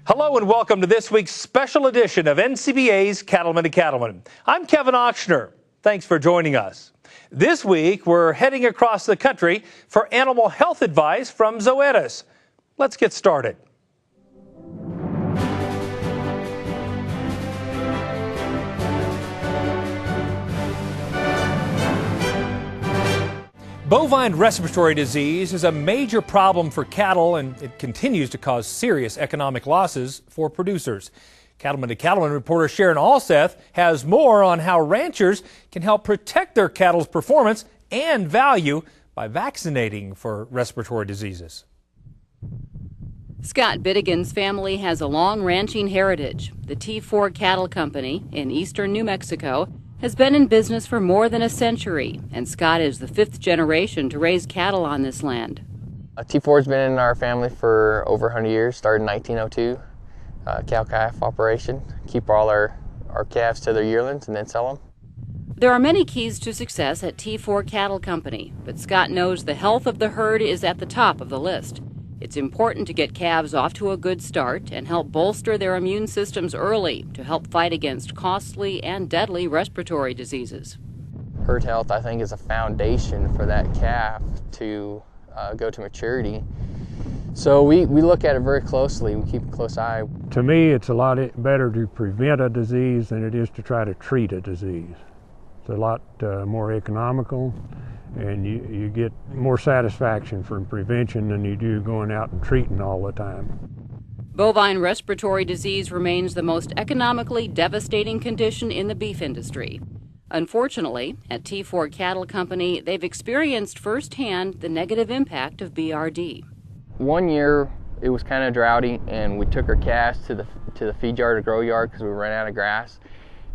Hello and welcome to this week's special edition of NCBA's Cattlemen to Cattlemen. I'm Kevin Ochsner. Thanks for joining us. This week, we're heading across the country for animal health advice from Zoetis. Let's get started. Bovine respiratory disease is a major problem for cattle, and it continues to cause serious economic losses for producers. Cattlemen to Cattlemen reporter Sharon Alseth has more on how ranchers can help protect their cattle's performance and value by vaccinating for respiratory diseases. Scott Bittigan's family has a long ranching heritage. The T4 Cattle Company in eastern New Mexico has been in business for more than a century, and Scott is the fifth generation to raise cattle on this land. T4 has been in our family for over 100 years, started in 1902. Cow-calf operation, keep all our calves to their yearlings and then sell them. There are many keys to success at T4 Cattle Company, but Scott knows the health of the herd is at the top of the list. It's important to get calves off to a good start and help bolster their immune systems early to help fight against costly and deadly respiratory diseases. Herd health, I think, is a foundation for that calf to go to maturity. So we look at it very closely. We keep a close eye. To me, it's a lot better to prevent a disease than it is to try to treat a disease. It's a lot more economical, and you get more satisfaction from prevention than you do going out and treating all the time. Bovine respiratory disease remains the most economically devastating condition in the beef industry. Unfortunately, at T4 Cattle Company, they've experienced firsthand the negative impact of BRD. One year it was kind of droughty, and we took our calves to the feed yard or grow yard because we ran out of grass.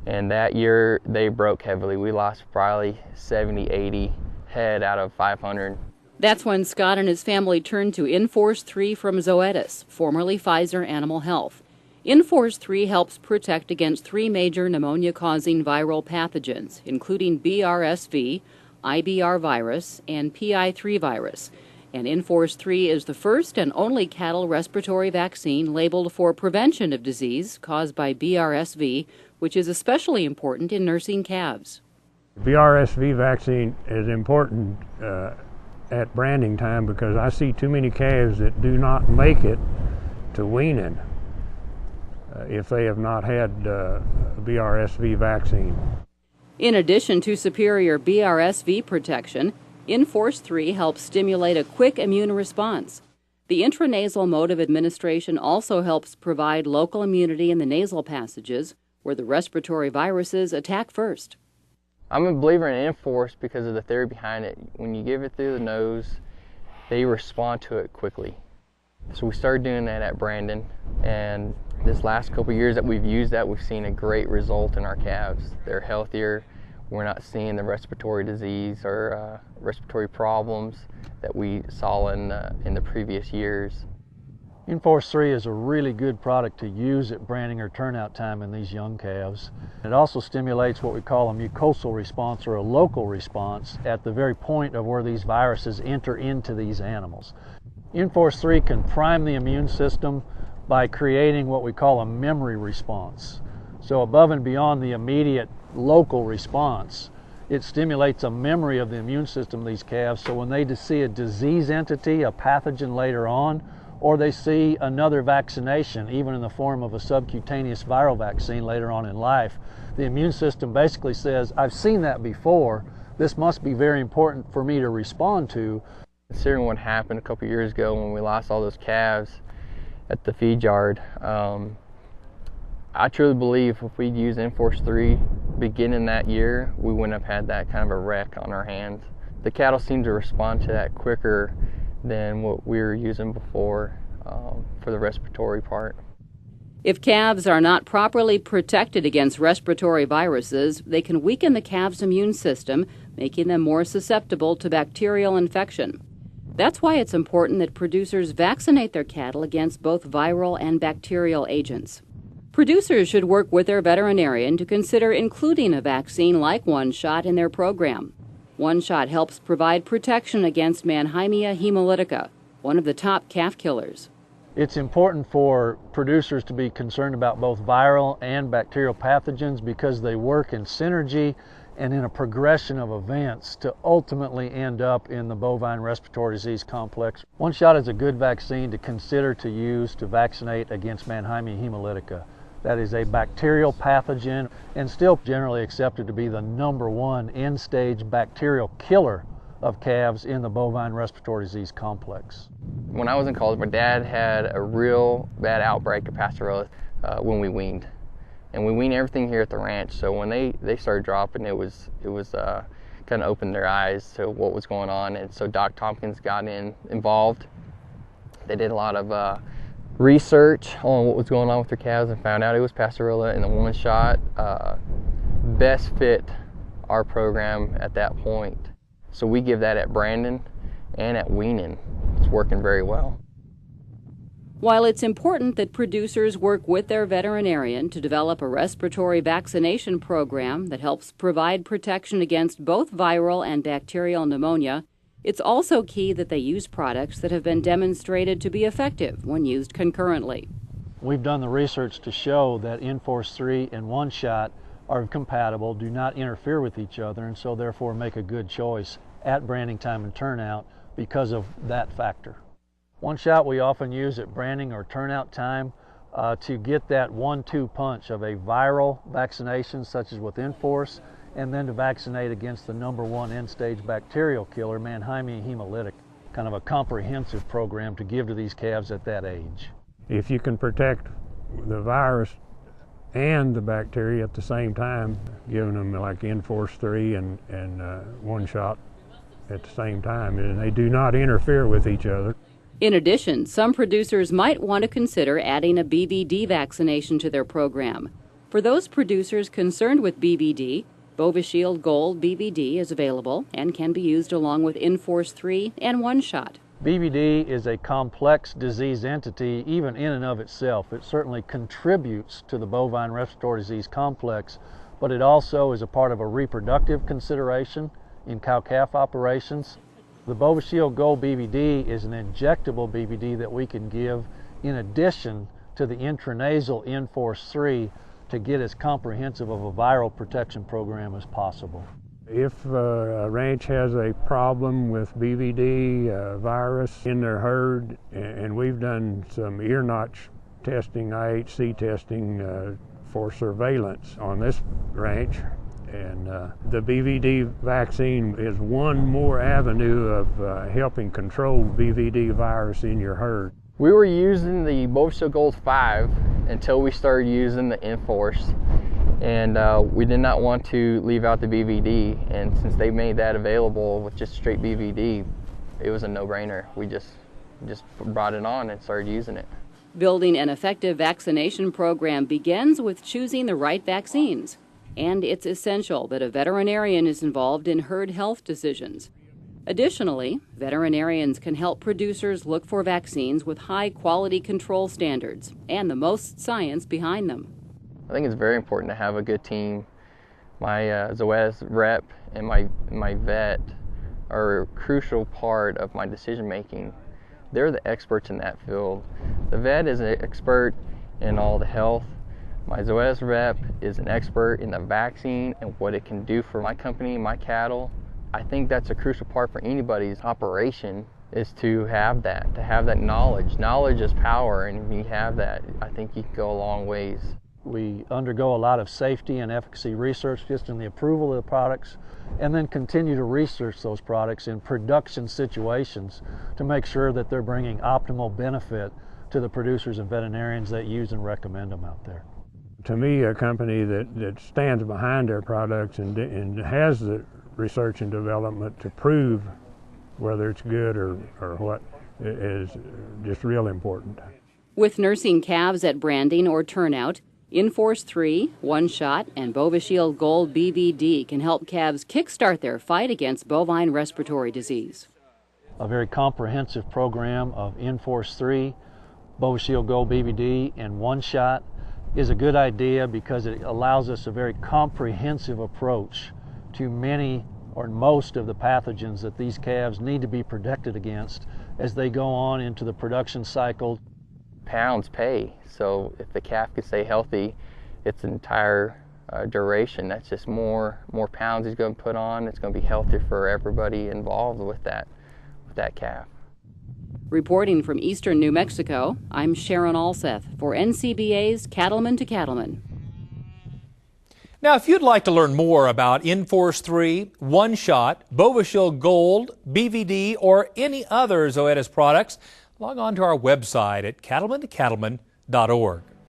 And that year they broke heavily. We lost probably 70, 80 head out of 500. That's when Scott and his family turned to Enforce 3 from Zoetis, formerly Pfizer Animal Health. Enforce 3 helps protect against three major pneumonia-causing viral pathogens, including BRSV, IBR virus, and PI3 virus. And Enforce 3 is the first and only cattle respiratory vaccine labeled for prevention of disease caused by BRSV, which is especially important in nursing calves. BRSV vaccine is important at branding time because I see too many calves that do not make it to weaning if they have not had BRSV vaccine. In addition to superior BRSV protection, Enforce 3 helps stimulate a quick immune response. The intranasal mode of administration also helps provide local immunity in the nasal passages, where the respiratory viruses attack first. I'm a believer in Enforce because of the theory behind it. When you give it through the nose, they respond to it quickly. So we started doing that at Brandon, and this last couple of years that we've used that, we've seen a great result in our calves. They're healthier. We're not seeing the respiratory disease or respiratory problems that we saw in the previous years. Enforce 3 is a really good product to use at branding or turnout time in these young calves. It also stimulates what we call a mucosal response or a local response at the very point of where these viruses enter into these animals. Enforce 3 can prime the immune system by creating what we call a memory response. So above and beyond the immediate local response, it stimulates a memory of the immune system of these calves, so when they see a disease entity, a pathogen later on, or they see another vaccination, even in the form of a subcutaneous viral vaccine later on in life, the immune system basically says, I've seen that before, this must be very important for me to respond to. Considering what happened a couple years ago when we lost all those calves at the feed yard, I truly believe if we'd used Enforce 3 beginning that year, we wouldn't have had that kind of a wreck on our hands. The cattle seem to respond to that quicker than what we were using before for the respiratory part. If calves are not properly protected against respiratory viruses, they can weaken the calf's immune system, making them more susceptible to bacterial infection. That's why it's important that producers vaccinate their cattle against both viral and bacterial agents. Producers should work with their veterinarian to consider including a vaccine like One Shot in their program. One Shot helps provide protection against Mannheimia hemolytica, one of the top calf killers. It's important for producers to be concerned about both viral and bacterial pathogens because they work in synergy and in a progression of events to ultimately end up in the bovine respiratory disease complex. One shot is a good vaccine to consider to use to vaccinate against Mannheimia hemolytica. That is a bacterial pathogen and still generally accepted to be the #1 end-stage bacterial killer of calves in the bovine respiratory disease complex. When I was in college, my dad had a real bad outbreak of Pastorella when we weaned. And we wean everything here at the ranch, so when they started dropping, it was kind of opened their eyes to what was going on. And so Doc Tompkins got involved. They did a lot of research on what was going on with their calves and found out it was Pastorella, and the one shot best fit our program at that point. So we give that at Brandon and at weaning. It's working very well. While it's important that producers work with their veterinarian to develop a respiratory vaccination program that helps provide protection against both viral and bacterial pneumonia, it's also key that they use products that have been demonstrated to be effective when used concurrently. We've done the research to show that Enforce 3 and One Shot are compatible, do not interfere with each other, and so therefore make a good choice at branding time and turnout because of that factor. One Shot we often use at branding or turnout time to get that 1-2 punch of a viral vaccination such as with Enforce, and then to vaccinate against the #1 end-stage bacterial killer, Mannheimia hemolytica. Kind of a comprehensive program to give to these calves at that age. If you can protect the virus and the bacteria at the same time, giving them like Enforce 3 and One Shot at the same time, and they do not interfere with each other. In addition, some producers might want to consider adding a BVD vaccination to their program. For those producers concerned with BVD, Bovishield Gold BVD is available and can be used along with Enforce 3 and One Shot. BVD is a complex disease entity even in and of itself. It certainly contributes to the bovine respiratory disease complex, but it also is a part of a reproductive consideration in cow-calf operations. The Bovishield Gold BVD is an injectable BVD that we can give in addition to the intranasal Enforce 3 to get as comprehensive of a viral protection program as possible. If a ranch has a problem with BVD virus in their herd, and we've done some ear notch testing, IHC testing for surveillance on this ranch, and the BVD vaccine is one more avenue of helping control BVD virus in your herd. We were using the Bovishield Gold 5 until we started using the Enforce, and we did not want to leave out the BVD, and since they made that available with just straight BVD, it was a no-brainer. We just brought it on and started using it. Building an effective vaccination program begins with choosing the right vaccines, and it's essential that a veterinarian is involved in herd health decisions. Additionally, veterinarians can help producers look for vaccines with high quality control standards and the most science behind them. I think it's very important to have a good team. My Zoetis rep and my vet are a crucial part of my decision making. They're the experts in that field. The vet is an expert in all the health. My Zoetis rep is an expert in the vaccine and what it can do for my company, my cattle. I think that's a crucial part for anybody's operation, is to have that knowledge. Knowledge is power, and when you have that, I think you can go a long ways. We undergo a lot of safety and efficacy research just in the approval of the products, and then continue to research those products in production situations to make sure that they're bringing optimal benefit to the producers and veterinarians that use and recommend them out there. To me, a company that stands behind their products and has the research and development to prove whether it's good or what is just real important. With nursing calves at branding or turnout, Enforce 3, One Shot, and Bovishield Gold BVD can help calves kickstart their fight against bovine respiratory disease. A very comprehensive program of Enforce 3, Bovishield Gold BVD, and One Shot is a good idea because it allows us a very comprehensive approach to many or most of the pathogens that these calves need to be protected against as they go on into the production cycle. pounds pay. So if the calf can stay healthy its entire duration, that's just more pounds he's going to put on. It's going to be healthier for everybody involved with that calf. Reporting from eastern New Mexico, I'm Sharon Alseth for NCBA's Cattleman to Cattleman. Now, if you'd like to learn more about Enforce 3, One Shot, Bovishield Gold, BVD, or any other Zoetis products, log on to our website at cattlemantocattleman.org.